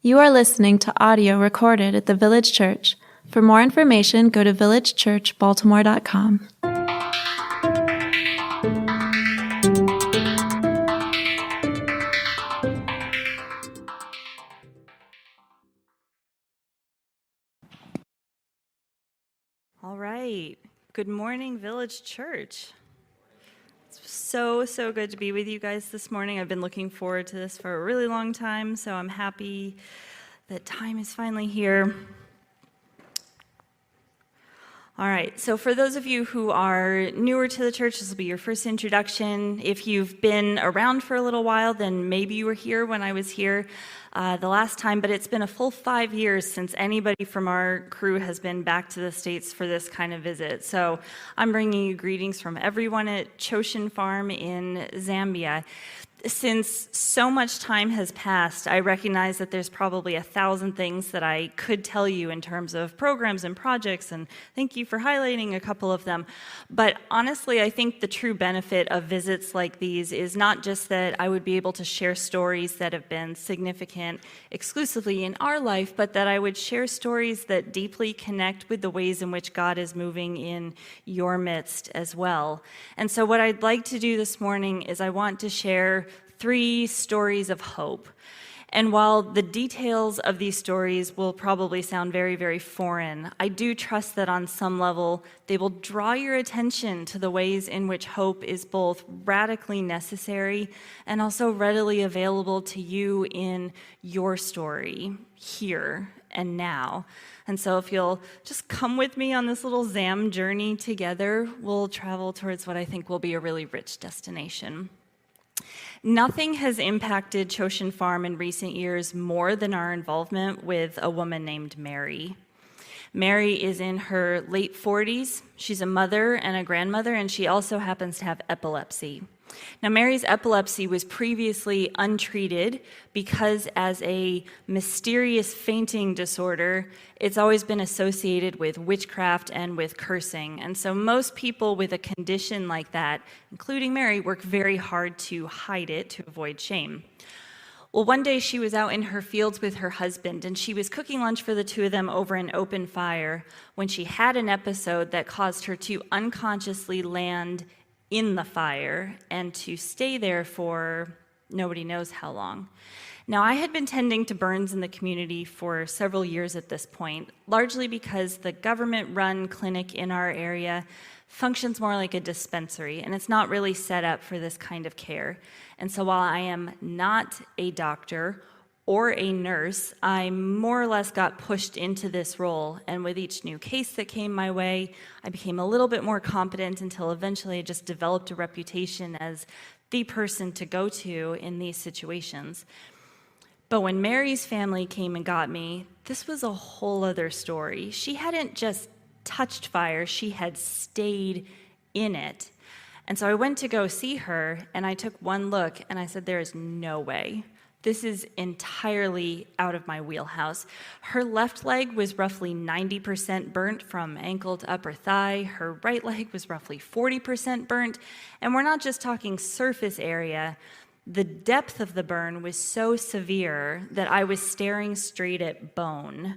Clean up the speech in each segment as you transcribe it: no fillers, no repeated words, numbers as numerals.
You are listening to audio recorded at the Village Church. For more information, go to villagechurchbaltimore.com. All right. Good morning, Village Church. It's so good to be with you guys this morning. I've been looking forward to this for a really long time, so I'm happy that time is finally here. All right, so for those of you who are newer to the church, this will be your first introduction. If you've been around for a little while, then maybe you were here when I was here the last time, but it's been a full 5 years since anybody from our crew has been back to the States for this kind of visit. So I'm bringing you greetings from everyone at Choshen Farm in Zambia. Since so much time has passed, I recognize that there's probably 1,000 things that I could tell you in terms of programs and projects, and thank you for highlighting a couple of them. But honestly, I think the true benefit of visits like these is not just that I would be able to share stories that have been significant exclusively in our life, but that I would share stories that deeply connect with the ways in which God is moving in your midst as well. And so what I'd like to do this morning is I want to share 3 stories of hope. And while the details of these stories will probably sound very foreign, I do trust that on some level they will draw your attention to the ways in which hope is both radically necessary and also readily available to you in your story, here and now. And so if you'll just come with me on this little Zam journey together, we'll travel towards what I think will be a really rich destination. Nothing has impacted Choshen Farm in recent years more than our involvement with a woman named Mary. Mary is in her late 40s. She's a mother and a grandmother, and she also happens to have epilepsy. Now, Mary's epilepsy was previously untreated because, as a mysterious fainting disorder, it's always been associated with witchcraft and with cursing. And so most people with a condition like that, including Mary, work very hard to hide it to avoid shame. Well, one day she was out in her fields with her husband, and she was cooking lunch for the two of them over an open fire when she had an episode that caused her to unconsciously land in the fire and to stay there for nobody knows how long. Now, I had been tending to burns in the community for several years at this point, largely because the government-run clinic in our area functions more like a dispensary, and it's not really set up for this kind of care. And so while I am not a doctor or a nurse, I more or less got pushed into this role, and with each new case that came my way, I became a little bit more competent until eventually I just developed a reputation as the person to go to in these situations. But when Mary's family came and got me, this was a whole other story. She hadn't just touched fire, she had stayed in it. And so I went to go see her, and I took one look, and I said, there is no way. This is entirely out of my wheelhouse. Her left leg was roughly 90% burnt from ankle to upper thigh. Her right leg was roughly 40% burnt. And we're not just talking surface area. The depth of the burn was so severe that I was staring straight at bone.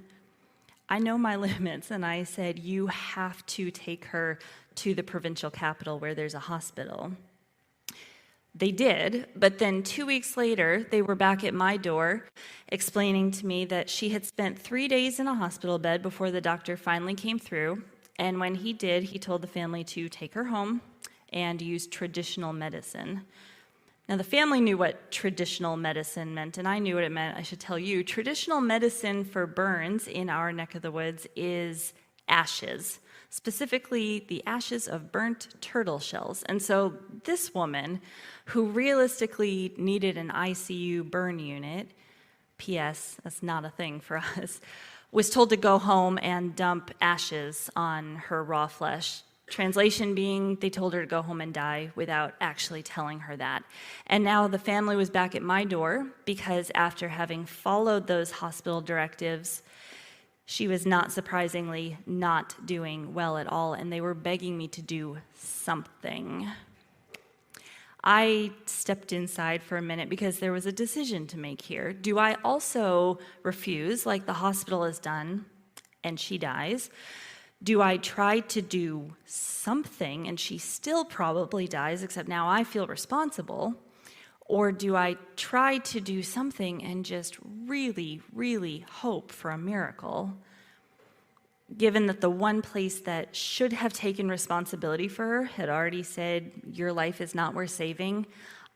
I know my limits, and I said, you have to take her to the provincial capital where there's a hospital. They did, but then 2 weeks later, they were back at my door explaining to me that she had spent 3 days in a hospital bed before the doctor finally came through, and when he did, he told the family to take her home and use traditional medicine. Now, the family knew what traditional medicine meant, and I knew what it meant. I should tell you, traditional medicine for burns in our neck of the woods is ashes, specifically the ashes of burnt turtle shells. And so this woman, who realistically needed an ICU burn unit, P.S., that's not a thing for us, was told to go home and dump ashes on her raw flesh. Translation being, they told her to go home and die without actually telling her that. And now the family was back at my door because after having followed those hospital directives, she was not surprisingly not doing well at all, and they were begging me to do something. I stepped inside for a minute because there was a decision to make here. Do I also refuse, like the hospital has done, and she dies? Do I try to do something and she still probably dies, except now I feel responsible? Or do I try to do something and just really, really hope for a miracle? Given that the one place that should have taken responsibility for her had already said, your life is not worth saving,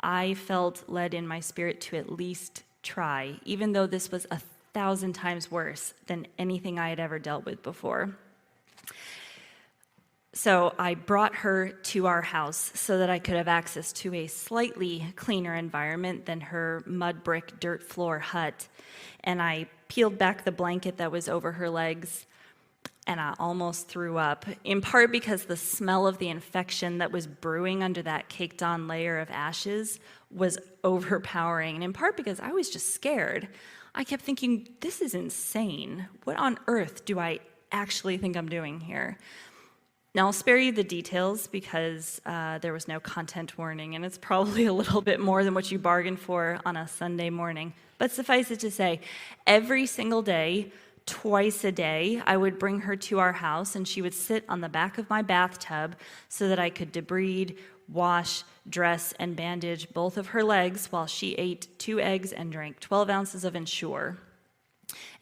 I felt led in my spirit to at least try, even though this was 1,000 times worse than anything I had ever dealt with before. So I brought her to our house so that I could have access to a slightly cleaner environment than her mud brick dirt floor hut. And I peeled back the blanket that was over her legs, and I almost threw up, in part because the smell of the infection that was brewing under that caked-on layer of ashes was overpowering, and in part because I was just scared. I kept thinking, this is insane. What on earth do I actually think I'm doing here? Now, I'll spare you the details because there was no content warning, and it's probably a little bit more than what you bargained for on a Sunday morning. But suffice it to say, every single day, twice a day, I would bring her to our house, and she would sit on the back of my bathtub so that I could debride, wash, dress, and bandage both of her legs while she ate 2 eggs and drank 12 ounces of Ensure.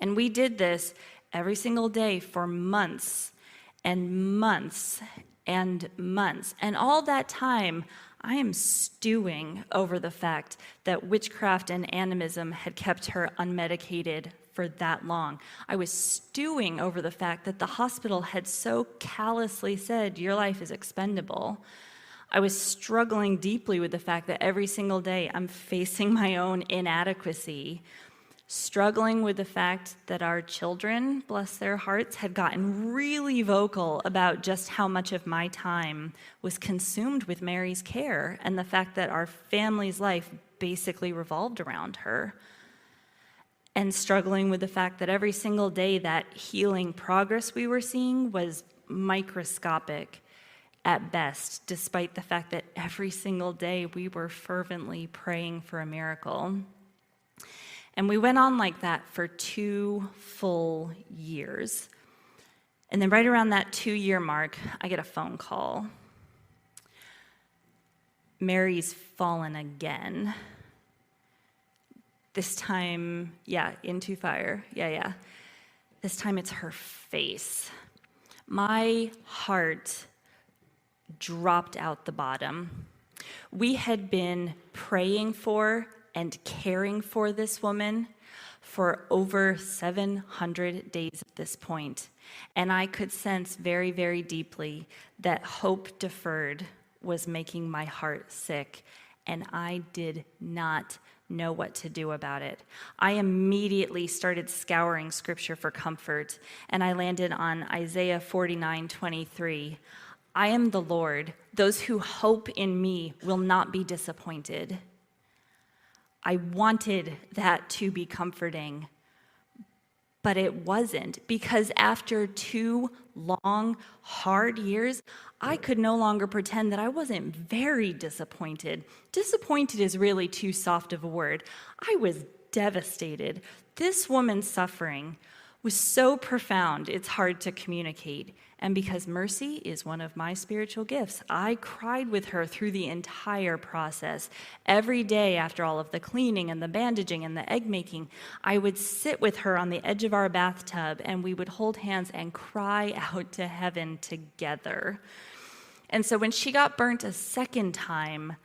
And we did this every single day for months and months and months. And all that time, I am stewing over the fact that witchcraft and animism had kept her unmedicated for that long. I was stewing over the fact that the hospital had so callously said, your life is expendable. I was struggling deeply with the fact that every single day I'm facing my own inadequacy, struggling with the fact that our children, bless their hearts, had gotten really vocal about just how much of my time was consumed with Mary's care, and the fact that our family's life basically revolved around her. And struggling with the fact that every single day that healing progress we were seeing was microscopic at best, despite the fact that every single day we were fervently praying for a miracle. And we went on like that for 2 full years. And then right around that 2-year mark, I get a phone call. Mary's fallen again. This time, into fire. This time it's her face. My heart dropped out the bottom. We had been praying for and caring for this woman for over 700 days at this point. And I could sense very, very deeply that hope deferred was making my heart sick, and I did not know what to do about it. I immediately started scouring scripture for comfort, and I landed on Isaiah 49:23. I am the Lord. Those who hope in me will not be disappointed. I wanted that to be comforting, but it wasn't, because after 2 long, hard years, I could no longer pretend that I wasn't very disappointed. Disappointed is really too soft of a word. I was devastated. This woman's suffering was so profound, it's hard to communicate. And because mercy is one of my spiritual gifts, I cried with her through the entire process. Every day after all of the cleaning and the bandaging and the egg making, I would sit with her on the edge of our bathtub, and we would hold hands and cry out to heaven together. And so when she got burnt a second time,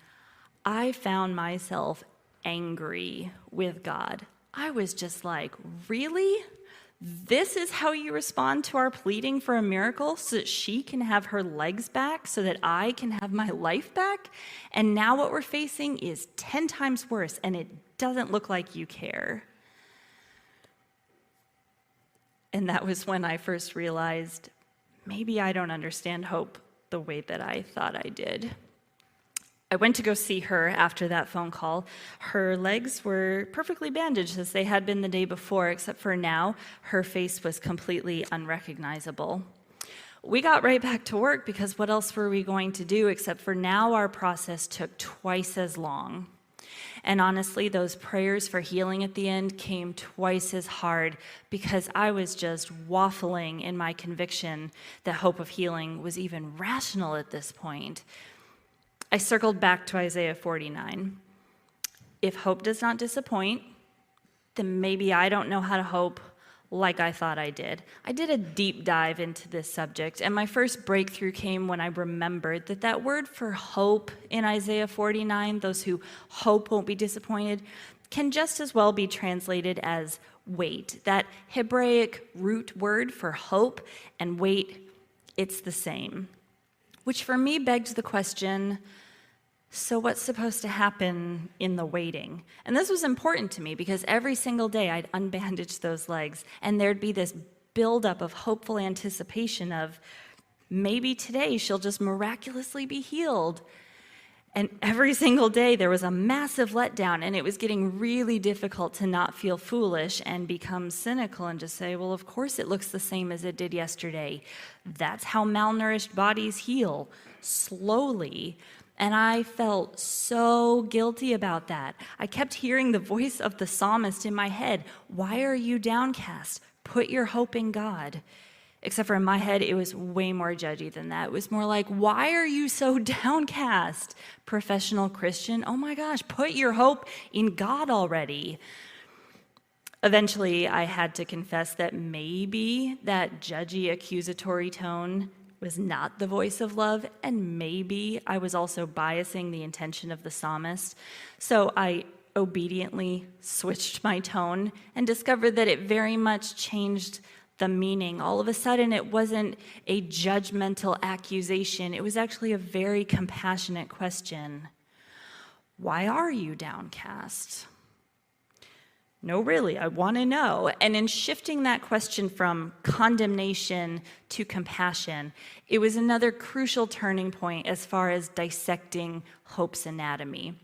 I found myself angry with God. I was just like, really? This is how you respond to our pleading for a miracle so that she can have her legs back, so that I can have my life back? And now what we're facing is 10 times worse, and it doesn't look like you care. And that was when I first realized, maybe I don't understand hope the way that I thought I did. I went to go see her after that phone call. Her legs were perfectly bandaged as they had been the day before, except for now, her face was completely unrecognizable. We got right back to work because what else were we going to do, except for now our process took twice as long. And honestly, those prayers for healing at the end came twice as hard because I was just waffling in my conviction that hope of healing was even rational at this point. I circled back to Isaiah 49. If hope does not disappoint, then maybe I don't know how to hope like I thought I did. I did a deep dive into this subject, and my first breakthrough came when I remembered that word for hope in Isaiah 49, those who hope won't be disappointed, can just as well be translated as wait. That Hebraic root word for hope and wait, it's the same. Which for me begged the question, so what's supposed to happen in the waiting? And this was important to me because every single day I'd unbandage those legs and there'd be this buildup of hopeful anticipation of maybe today she'll just miraculously be healed. And every single day there was a massive letdown, and it was getting really difficult to not feel foolish and become cynical and just say, well, of course it looks the same as it did yesterday. That's how malnourished bodies heal, slowly. And I felt so guilty about that. I kept hearing the voice of the psalmist in my head. Why are you downcast? Put your hope in God. Except for in my head, it was way more judgy than that. It was more like, why are you so downcast, professional Christian? Oh my gosh, put your hope in God already. Eventually, I had to confess that maybe that judgy, accusatory tone was not the voice of love, and maybe I was also biasing the intention of the psalmist. So I obediently switched my tone and discovered that it very much changed the meaning. All of a sudden, it wasn't a judgmental accusation. It was actually a very compassionate question. Why are you downcast? No, really, I want to know. And in shifting that question from condemnation to compassion, it was another crucial turning point as far as dissecting hope's anatomy.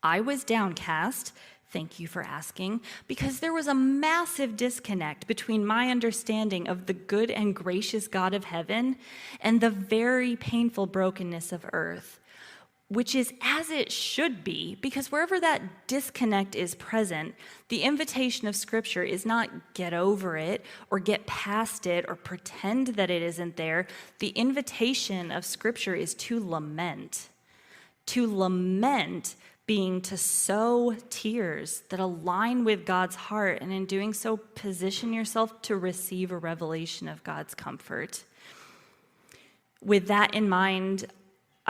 I was downcast, thank you for asking, because there was a massive disconnect between my understanding of the good and gracious God of heaven and the very painful brokenness of earth. Which is as it should be, because wherever that disconnect is present, the invitation of Scripture is not get over it or get past it or pretend that it isn't there. The invitation of Scripture is to lament. To lament being to sow tears that align with God's heart, and in doing so, position yourself to receive a revelation of God's comfort. With that in mind,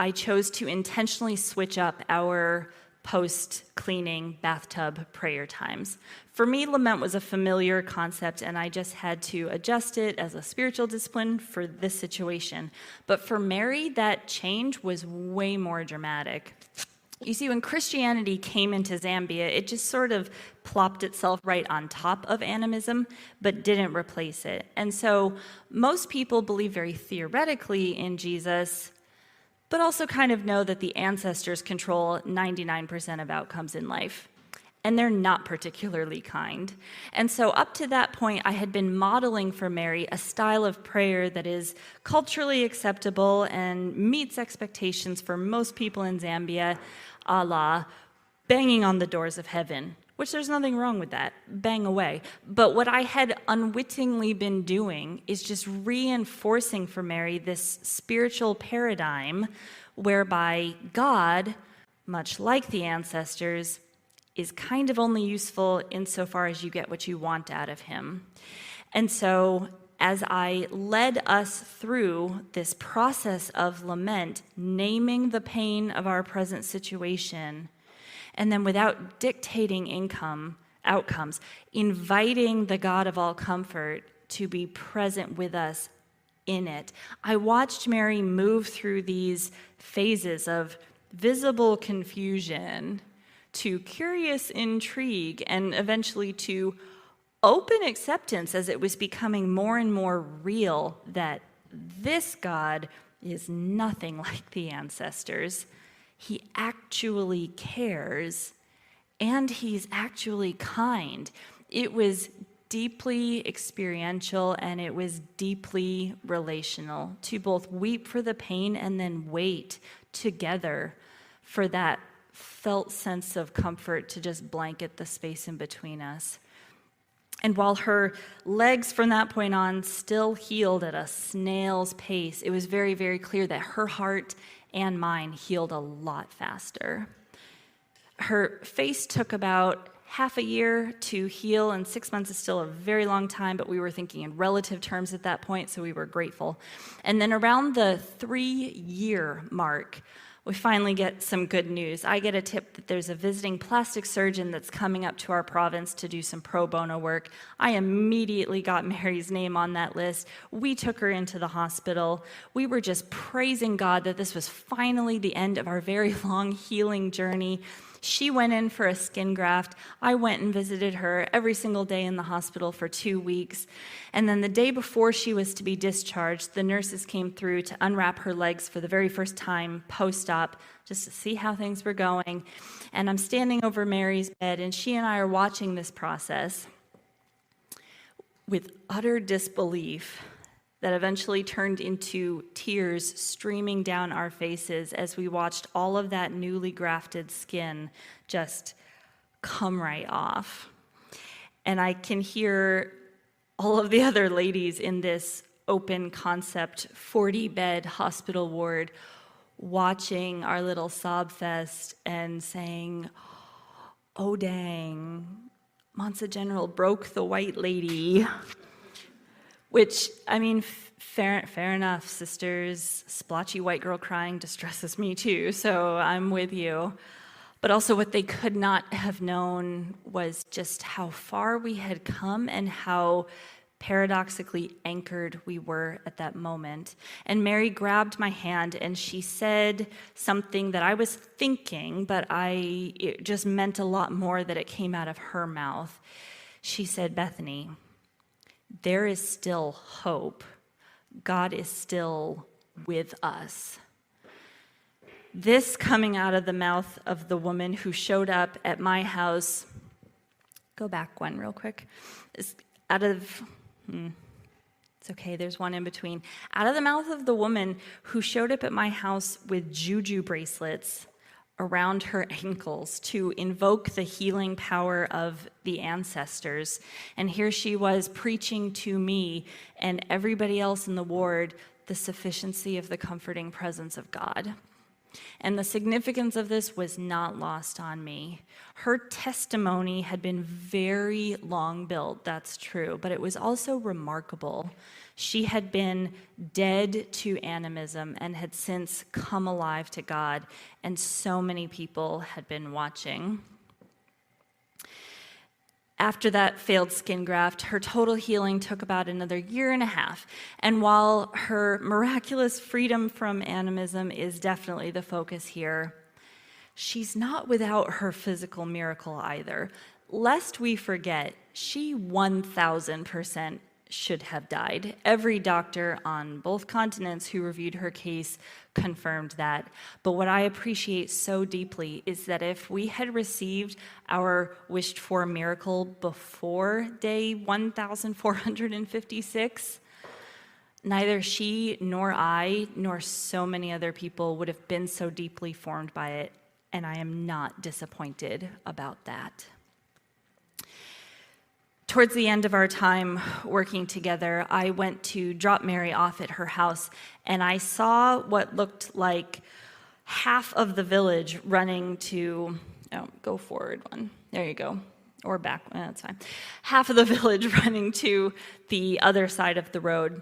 I chose to intentionally switch up our post-cleaning bathtub prayer times. For me, lament was a familiar concept, and I just had to adjust it as a spiritual discipline for this situation. But for Mary, that change was way more dramatic. You see, when Christianity came into Zambia, it just sort of plopped itself right on top of animism, but didn't replace it. And so most people believe very theoretically in Jesus, but also kind of know that the ancestors control 99% of outcomes in life. And they're not particularly kind. And so up to that point, I had been modeling for Mary a style of prayer that is culturally acceptable and meets expectations for most people in Zambia, a la banging on the doors of heaven, which there's nothing wrong with that, bang away. But what I had unwittingly been doing is just reinforcing for Mary this spiritual paradigm whereby God, much like the ancestors, is kind of only useful insofar as you get what you want out of him. And so as I led us through this process of lament, naming the pain of our present situation, and then without dictating outcomes, inviting the God of all comfort to be present with us in it, I watched Mary move through these phases of visible confusion to curious intrigue and eventually to open acceptance as it was becoming more and more real that this God is nothing like the ancestors. He actually cares, and he's actually kind. It was deeply experiential and it was deeply relational, to both weep for the pain and then wait together for that felt sense of comfort to just blanket the space in between us. And while her legs from that point on still healed at a snail's pace, it was very, very clear that her heart and mine healed a lot faster. Her face took about half a year to heal, and 6 months is still a very long time, but we were thinking in relative terms at that point, so we were grateful. And then around the 3-year mark, we finally get some good news. I get a tip that there's a visiting plastic surgeon that's coming up to our province to do some pro bono work. I immediately got Mary's name on that list. We took her into the hospital. We were just praising God that this was finally the end of our very long healing journey. She went in for a skin graft. I went and visited her every single day in the hospital for 2 weeks. And then the day before she was to be discharged, the nurses came through to unwrap her legs for the very first time post-op, just to see how things were going. And I'm standing over Mary's bed, and she and I are watching this process with utter disbelief that eventually turned into tears streaming down our faces as we watched all of that newly grafted skin just come right off. And I can hear all of the other ladies in this open concept 40-bed hospital ward watching our little sob fest and saying, "Oh dang, Monsa General broke the white lady." Which, I mean, fair enough, sisters. Splotchy white girl crying distresses me too, so I'm with you. But also what they could not have known was just how far we had come and how paradoxically anchored we were at that moment. And Mary grabbed my hand and she said something that I was thinking, but it just meant a lot more that it came out of her mouth. She said, "Bethany, there is still hope. God is still with us." This coming out of the mouth of the woman who showed up at my house, go back one real quick, it's okay, there's one in between. Out of the mouth of the woman who showed up at my house with juju bracelets around her ankles to invoke the healing power of the ancestors. And here she was preaching to me and everybody else in the ward the sufficiency of the comforting presence of God. And the significance of this was not lost on me. Her testimony had been very long built, that's true, but it was also remarkable. She had been dead to animism and had since come alive to God, and so many people had been watching. After that failed skin graft, her total healing took about another 1.5 years. And while her miraculous freedom from animism is definitely the focus here, she's not without her physical miracle either. Lest we forget, she 1,000% should have died. Every doctor on both continents who reviewed her case confirmed that. But what I appreciate so deeply is that if we had received our wished for miracle before day 1,456, neither she nor I nor so many other people would have been so deeply formed by it, and I am not disappointed about that. Towards the end of our time working together, I went to drop Mary off at her house, and I saw what looked like half of the village running to, go forward one, there you go, or back, that's fine. Half of the village running to the other side of the road.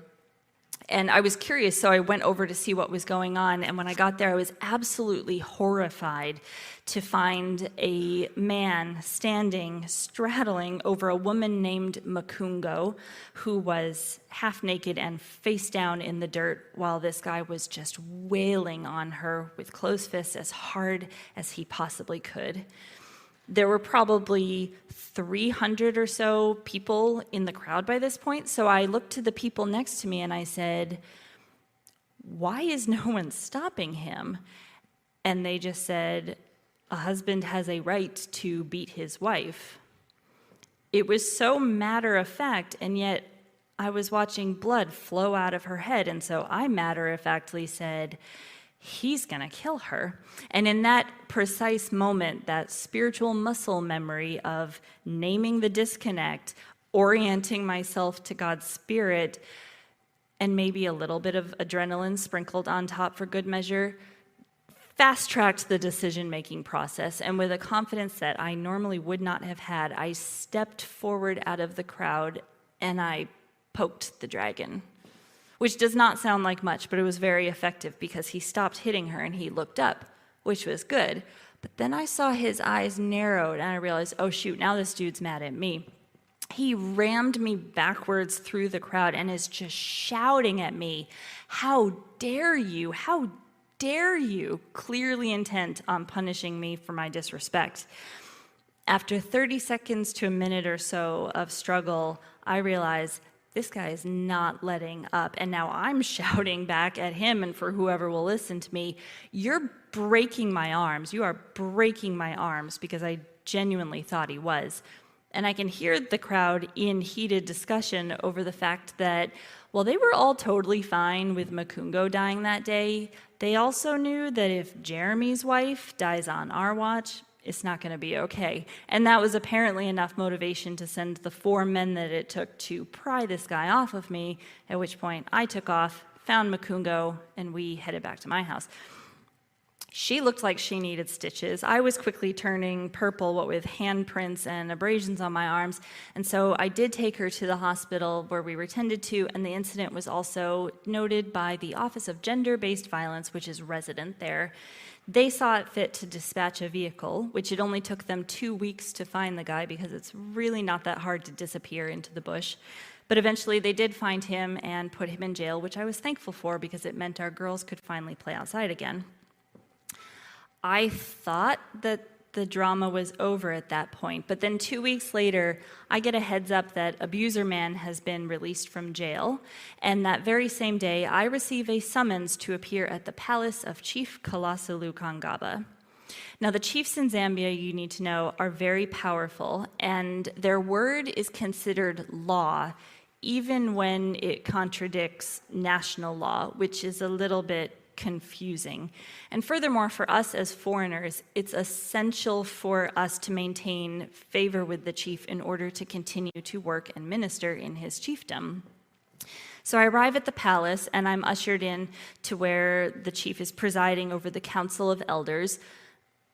And I was curious, so I went over to see what was going on, and when I got there, I was absolutely horrified to find a man straddling over a woman named Makungo, who was half naked and face down in the dirt, while this guy was just wailing on her with closed fists as hard as he possibly could. There were probably 300 or so people in the crowd by this point, so I looked to the people next to me and I said, "Why is no one stopping him?" And they just said, "A husband has a right to beat his wife." It was so matter of fact, and yet I was watching blood flow out of her head, and so I matter-of-factly said, he's going to kill her. And in that precise moment, that spiritual muscle memory of naming the disconnect, orienting myself to God's Spirit, and maybe a little bit of adrenaline sprinkled on top for good measure, fast-tracked the decision-making process. And with a confidence that I normally would not have had, I stepped forward out of the crowd and I poked the dragon, which does not sound like much, but it was very effective because he stopped hitting her and he looked up, which was good. But then I saw his eyes narrowed and I realized, oh shoot, now this dude's mad at me. He rammed me backwards through the crowd and is just shouting at me, how dare you, how dare you, clearly intent on punishing me for my disrespect. After 30 seconds to a minute or so of struggle, I realized this guy is not letting up. And now I'm shouting back at him and for whoever will listen to me, you're breaking my arms. You are breaking my arms, because I genuinely thought he was. And I can hear the crowd in heated discussion over the fact that, while they were all totally fine with Makungo dying that day, they also knew that if Jeremy's wife dies on our watch, it's not going to be okay. And that was apparently enough motivation to send the 4 men that it took to pry this guy off of me, at which point I took off, found Makungo, and we headed back to my house. She looked like she needed stitches. I was quickly turning purple, what with handprints and abrasions on my arms, and so I did take her to the hospital where we were tended to, and the incident was also noted by the Office of Gender-Based Violence, which is resident there. They saw it fit to dispatch a vehicle, which it only took them 2 weeks to find the guy because it's really not that hard to disappear into the bush. But eventually they did find him and put him in jail, which I was thankful for because it meant our girls could finally play outside again. I thought that the drama was over at that point, but then 2 weeks later, I get a heads up that Abuser Man has been released from jail, and that very same day, I receive a summons to appear at the palace of Chief Kalasulu Kangaba. Now, the chiefs in Zambia, you need to know, are very powerful, and their word is considered law, even when it contradicts national law, which is a little bit confusing. And furthermore, for us as foreigners, it's essential for us to maintain favor with the chief in order to continue to work and minister in his chiefdom. So I arrive at the palace and I'm ushered in to where the chief is presiding over the council of elders,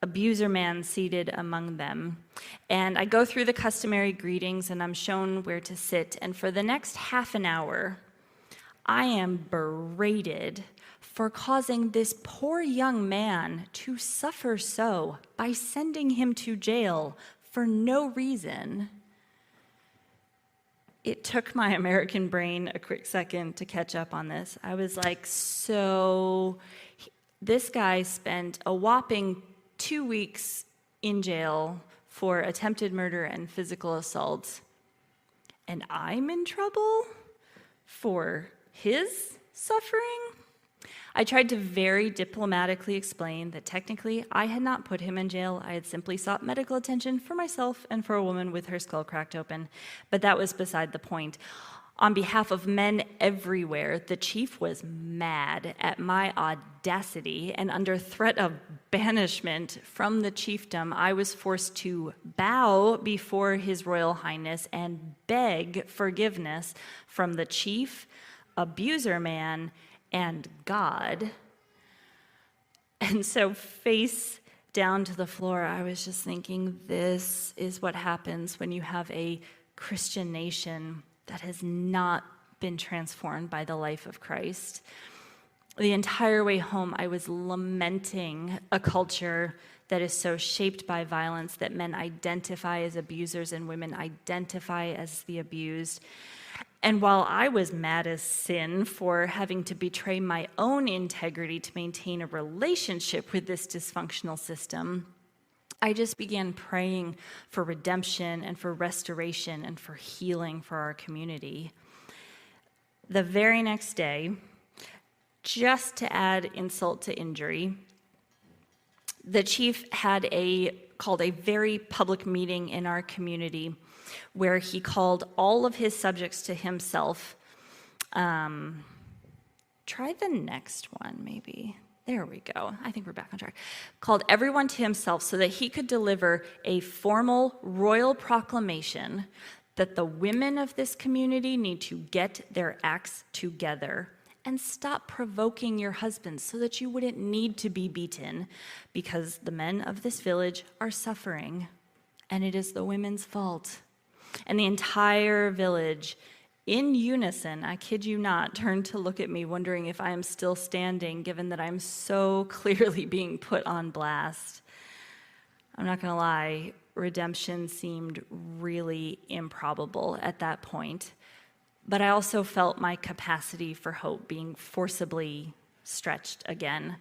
Abuser Man seated among them. And I go through the customary greetings and I'm shown where to sit. And for the next half an hour, I am berated for causing this poor young man to suffer so by sending him to jail for no reason. It took my American brain a quick second to catch up on this. I was like, so this guy spent a whopping 2 weeks in jail for attempted murder and physical assault, and I'm in trouble for his suffering? I tried to very diplomatically explain that technically I had not put him in jail. I had simply sought medical attention for myself and for a woman with her skull cracked open. But that was beside the point. On behalf of men everywhere, the chief was mad at my audacity, and under threat of banishment from the chiefdom, I was forced to bow before His Royal Highness and beg forgiveness from the chief, Abuser Man, and God. And so face down to the floor, I was just thinking, this is what happens when you have a Christian nation that has not been transformed by the life of Christ. The entire way home, I was lamenting a culture that is so shaped by violence that men identify as abusers and women identify as the abused. And while I was mad as sin for having to betray my own integrity to maintain a relationship with this dysfunctional system, I just began praying for redemption and for restoration and for healing for our community. The very next day, just to add insult to injury, the chief had called a very public meeting in our community where he called all of his subjects to himself. Try the next one, maybe. There we go. I think we're back on track. Called everyone to himself so that he could deliver a formal royal proclamation that the women of this community need to get their acts together and stop provoking your husbands so that you wouldn't need to be beaten, because the men of this village are suffering, and it is the women's fault. And the entire village, in unison, I kid you not, turned to look at me, wondering if I am still standing, given that I'm so clearly being put on blast. I'm not going to lie, redemption seemed really improbable at that point. But I also felt my capacity for hope being forcibly stretched again.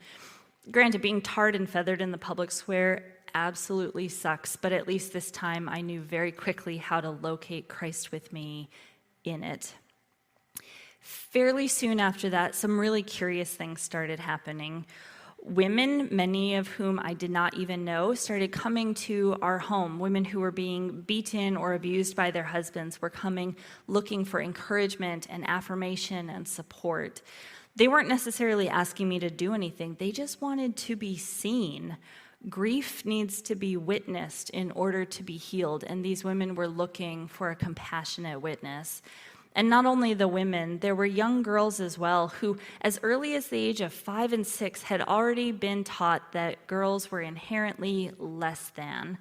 Granted, being tarred and feathered in the public square absolutely sucks, but at least this time I knew very quickly how to locate Christ with me in it. Fairly soon after that, some really curious things started happening. Women, many of whom I did not even know, started coming to our home. Women who were being beaten or abused by their husbands were coming looking for encouragement and affirmation and support. They weren't necessarily asking me to do anything. They just wanted to be seen. Grief needs to be witnessed in order to be healed, and these women were looking for a compassionate witness. And not only the women, there were young girls as well who, as early as the age of 5 and 6, had already been taught that girls were inherently less than.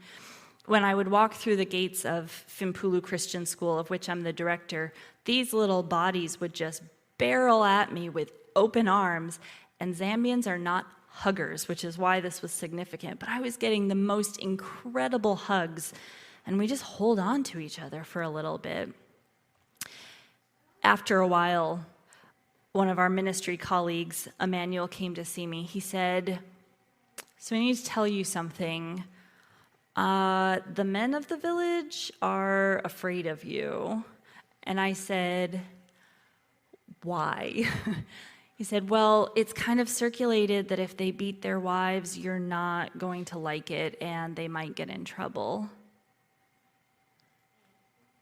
When I would walk through the gates of Fimpulu Christian School, of which I'm the director, these little bodies would just barrel at me with open arms, and Zambians are not huggers, which is why this was significant. But I was getting the most incredible hugs, and we just hold on to each other for a little bit. After a while, one of our ministry colleagues, Emmanuel, came to see me. He said, "So I need to tell you something. The men of the village are afraid of you." And I said, "Why?" He said, "Well, it's kind of circulated that if they beat their wives, you're not going to like it and they might get in trouble."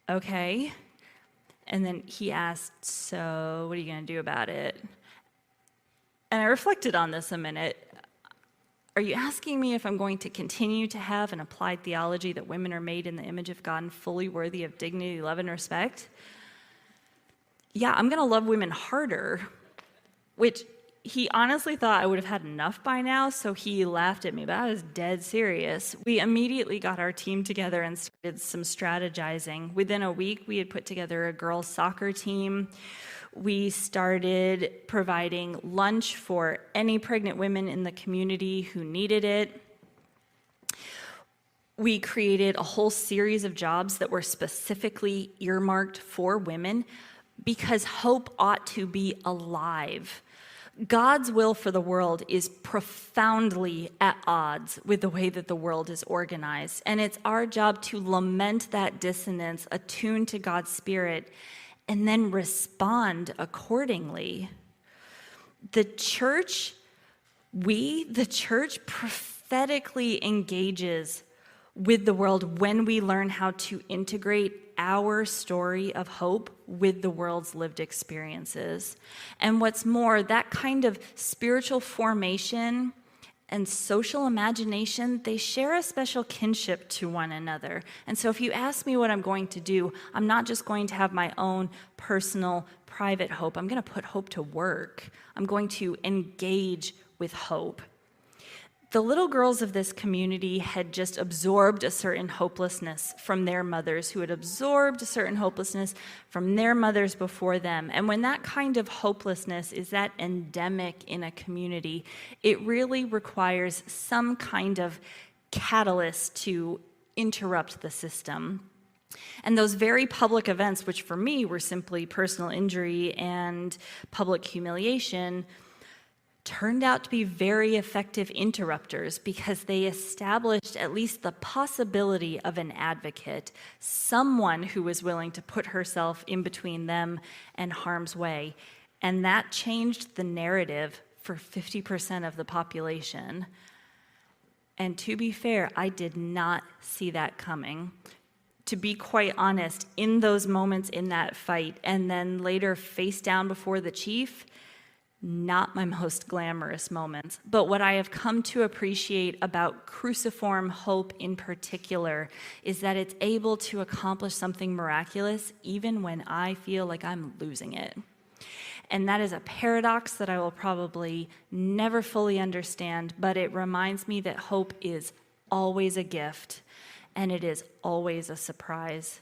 Okay. And then he asked, "So what are you going to do about it?" And I reflected on this a minute. Are you asking me if I'm going to continue to have an applied theology that women are made in the image of God and fully worthy of dignity, love, and respect? Yeah, I'm going to love women harder, which he honestly thought I would have had enough by now, so he laughed at me, but I was dead serious. We immediately got our team together and started some strategizing. Within a week, we had put together a girls' soccer team. We started providing lunch for any pregnant women in the community who needed it. We created a whole series of jobs that were specifically earmarked for women because hope ought to be alive. God's will for the world is profoundly at odds with the way that the world is organized, and it's our job to lament that dissonance, attune to God's Spirit, and then respond accordingly. The church prophetically engages with the world when we learn how to integrate our story of hope with the world's lived experiences. And what's more, that kind of spiritual formation and social imagination, they share a special kinship to one another. And so if you ask me what I'm going to do, I'm not just going to have my own personal, private hope. I'm going to put hope to work. I'm going to engage with hope. The little girls of this community had just absorbed a certain hopelessness from their mothers, who had absorbed a certain hopelessness from their mothers before them. And when that kind of hopelessness is that endemic in a community, it really requires some kind of catalyst to interrupt the system. And those very public events, which for me were simply personal injury and public humiliation, turned out to be very effective interrupters because they established at least the possibility of an advocate, someone who was willing to put herself in between them and harm's way. And that changed the narrative for 50% of the population. And to be fair, I did not see that coming. to be quite honest, in those moments in that fight, and then later face down before the chief, not my most glamorous moments. But what I have come to appreciate about cruciform hope in particular is that it's able to accomplish something miraculous even when I feel like I'm losing it. And that is a paradox that I will probably never fully understand, but it reminds me that hope is always a gift, and it is always a surprise.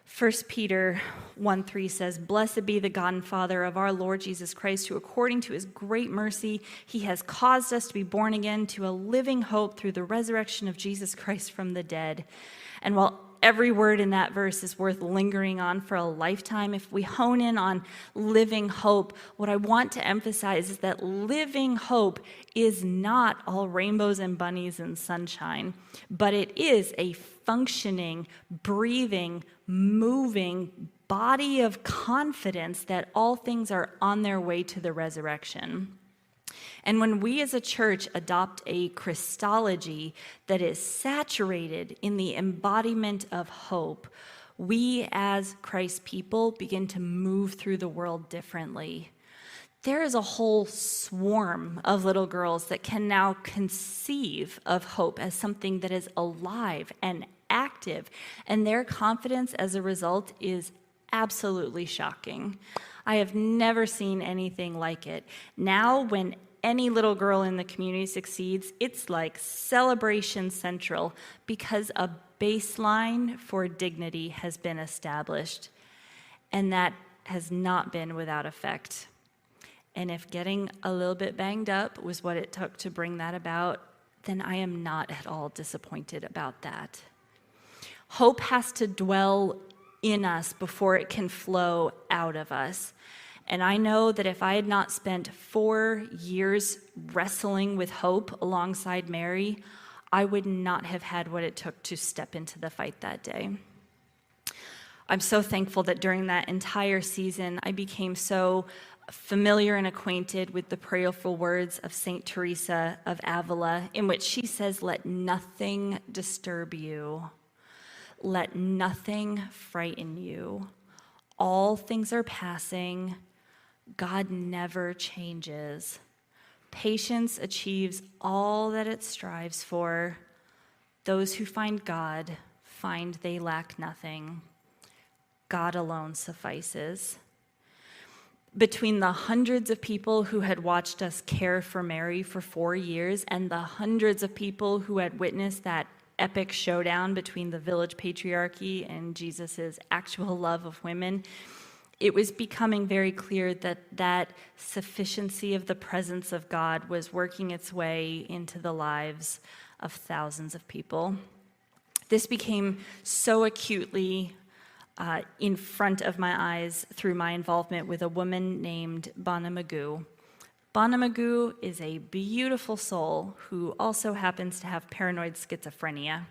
1 Peter 1:3 says, "Blessed be the God and Father of our Lord Jesus Christ, who according to his great mercy, he has caused us to be born again to a living hope through the resurrection of Jesus Christ from the dead." And while every word in that verse is worth lingering on for a lifetime, if we hone in on living hope, what I want to emphasize is that living hope is not all rainbows and bunnies and sunshine, but it is a functioning, breathing, moving body of confidence that all things are on their way to the resurrection. And when we as a church adopt a Christology that is saturated in the embodiment of hope, we as Christ's people begin to move through the world differently. There is a whole swarm of little girls that can now conceive of hope as something that is alive and active, and their confidence as a result is absolutely shocking. I have never seen anything like it. Now, when any little girl in the community succeeds, it's like celebration central because a baseline for dignity has been established, and that has not been without effect. And if getting a little bit banged up was what it took to bring that about, then I am not at all disappointed about that. Hope has to dwell in us before it can flow out of us. And I know that if I had not spent 4 years wrestling with hope alongside Mary, I would not have had what it took to step into the fight that day. I'm so thankful that during that entire season, I became so familiar and acquainted with the prayerful words of St. Teresa of Avila, in which she says, "Let nothing disturb you. Let nothing frighten you. All things are passing. God never changes. Patience achieves all that it strives for. Those who find God find they lack nothing. God alone suffices." Between the hundreds of people who had watched us care for Mary for 4 years and the hundreds of people who had witnessed that epic showdown between the village patriarchy and Jesus' actual love of women, it was becoming very clear that that sufficiency of the presence of God was working its way into the lives of thousands of people. This became so acutely in front of my eyes through my involvement with a woman named Bana Magoo. Bana Magoo is a beautiful soul who also happens to have paranoid schizophrenia.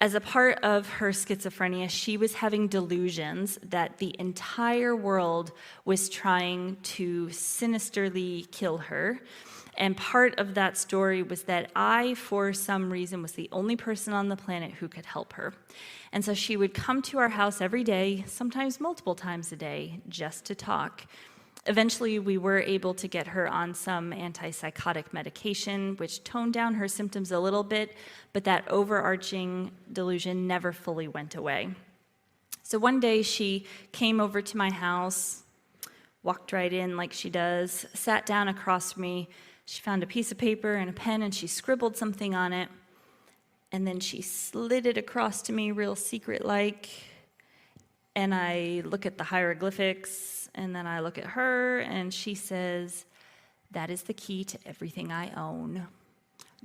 As a part of her schizophrenia, she was having delusions that the entire world was trying to sinisterly kill her. And part of that story was that I, for some reason, was the only person on the planet who could help her. And so she would come to our house every day, sometimes multiple times a day, just to talk. Eventually, we were able to get her on some antipsychotic medication, which toned down her symptoms a little bit, but that overarching delusion never fully went away. So one day, she came over to my house, walked right in like she does, sat down across from me. She found a piece of paper and a pen, and she scribbled something on it. And then she slid it across to me real secret-like. And I look at the hieroglyphics, and then I look at her, and she says, "That is the key to everything I own.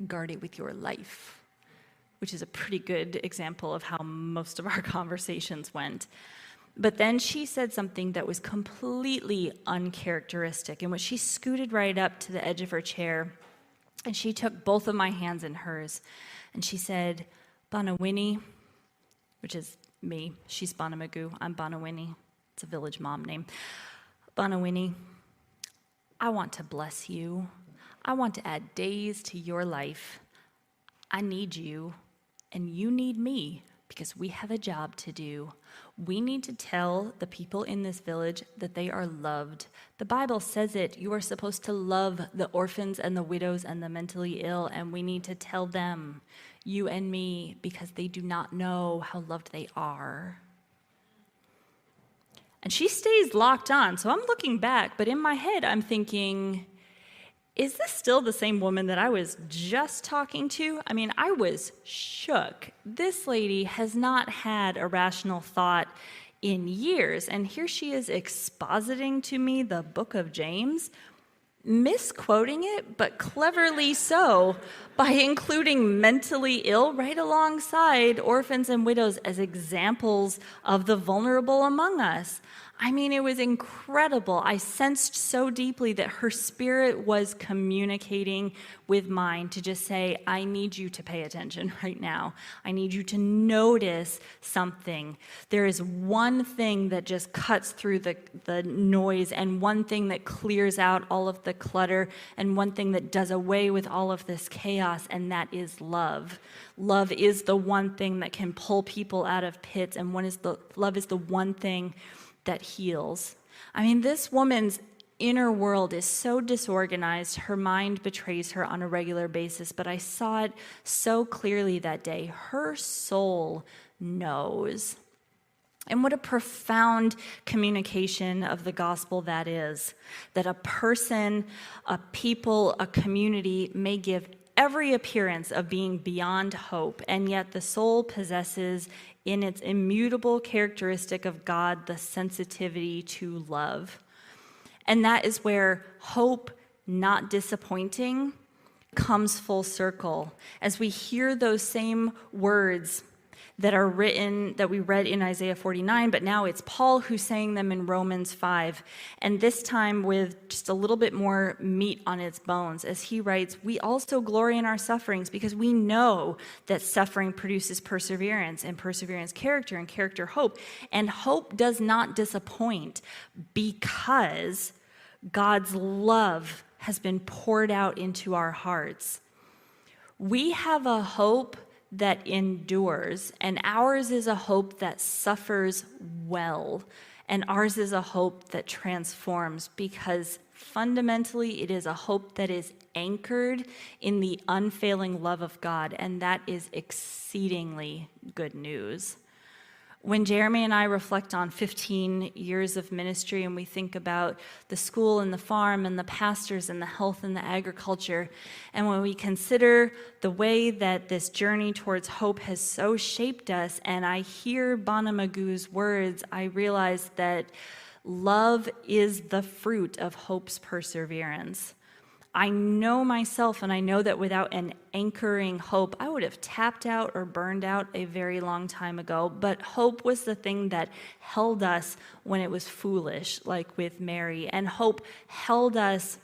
Guard it with your life," which is a pretty good example of how most of our conversations went. But then she said something that was completely uncharacteristic, in which she scooted right up to the edge of her chair, and she took both of my hands in hers, and she said, "Bana Winnie," which is me. She's Bana Magoo. I'm Bana Winnie. It's a village mom name. "Bana Winnie, I want to bless you. I want to add days to your life. I need you, and you need me, because we have a job to do. We need to tell the people in this village that they are loved. The Bible says it. You are supposed to love the orphans and the widows and the mentally ill, and we need to tell them, you and me, because they do not know how loved they are. And she stays locked on. So I'm looking back, but in my head, I'm thinking, is this still the same woman that I was just talking to? I mean, I was shook. This lady has not had a rational thought in years, and here she is expositing to me the book of James, misquoting it, but cleverly so, by including mentally ill right alongside orphans and widows as examples of the vulnerable among us. I mean, it was incredible. I sensed so deeply that her spirit was communicating with mine to just say, I need you to pay attention right now. I need you to notice something. There is one thing that just cuts through the noise, and one thing that clears out all of the clutter, and one thing that does away with all of this chaos, and that is love. Love is the one thing that can pull people out of pits, and love is the one thing that heals. I mean, this woman's inner world is so disorganized, her mind betrays her on a regular basis, but I saw it so clearly that day. Her soul knows. And what a profound communication of the gospel that is, that a person, a people, a community may give every appearance of being beyond hope, and yet the soul possesses in its immutable characteristic of God the sensitivity to love. And that is where hope, not disappointing, comes full circle. As we hear those same words that are written, that we read in Isaiah 49, but now it's Paul who's saying them in Romans 5, and this time with just a little bit more meat on its bones, as he writes, we also glory in our sufferings because we know that suffering produces perseverance, and perseverance character, and character hope, and hope does not disappoint because God's love has been poured out into our hearts. We have a hope that endures, and ours is a hope that suffers well, and ours is a hope that transforms, because fundamentally it is a hope that is anchored in the unfailing love of God, and that is exceedingly good news. When Jeremy and I reflect on 15 years of ministry and we think about the school and the farm and the pastors and the health and the agriculture, and when we consider the way that this journey towards hope has so shaped us, and I hear Bonamagu's words, I realize that love is the fruit of hope's perseverance. I know myself, and I know that without an anchoring hope, I would have tapped out or burned out a very long time ago. But hope was the thing that held us when it was foolish, like with Mary. And hope held us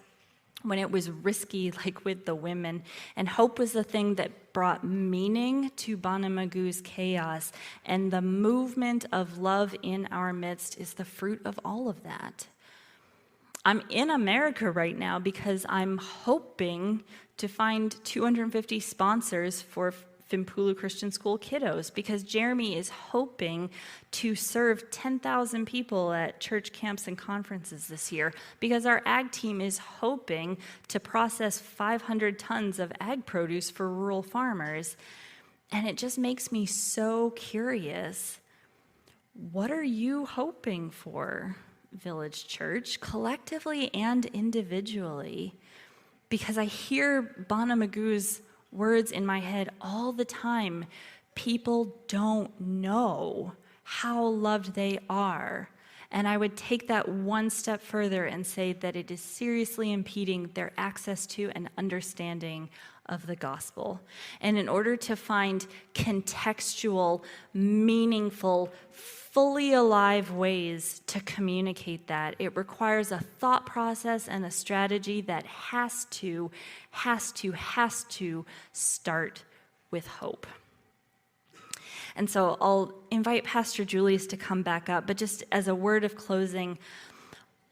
when it was risky, like with the women. And hope was the thing that brought meaning to Bonamagu's chaos. And the movement of love in our midst is the fruit of all of that. I'm in America right now because I'm hoping to find 250 sponsors for Fimpulu Christian School kiddos, because Jeremy is hoping to serve 10,000 people at church camps and conferences this year, because our ag team is hoping to process 500 tons of ag produce for rural farmers. And it just makes me so curious. What are you hoping for, Village Church, collectively and individually? Because I hear Bonamagu's words in my head all the time. People don't know how loved they are. And I would take that one step further and say that it is seriously impeding their access to and understanding of the gospel. And in order to find contextual, meaningful, fully alive ways to communicate that, it requires a thought process and a strategy that has to start with hope. And so I'll invite Pastor Julius to come back up, but just as a word of closing,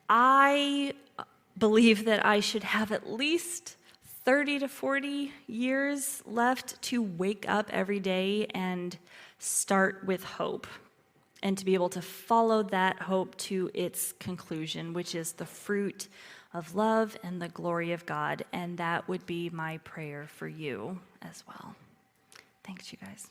I believe that I should have at least 30 to 40 years left to wake up every day and start with hope, and to be able to follow that hope to its conclusion, which is the fruit of love and the glory of God. And that would be my prayer for you as well. Thanks, you guys.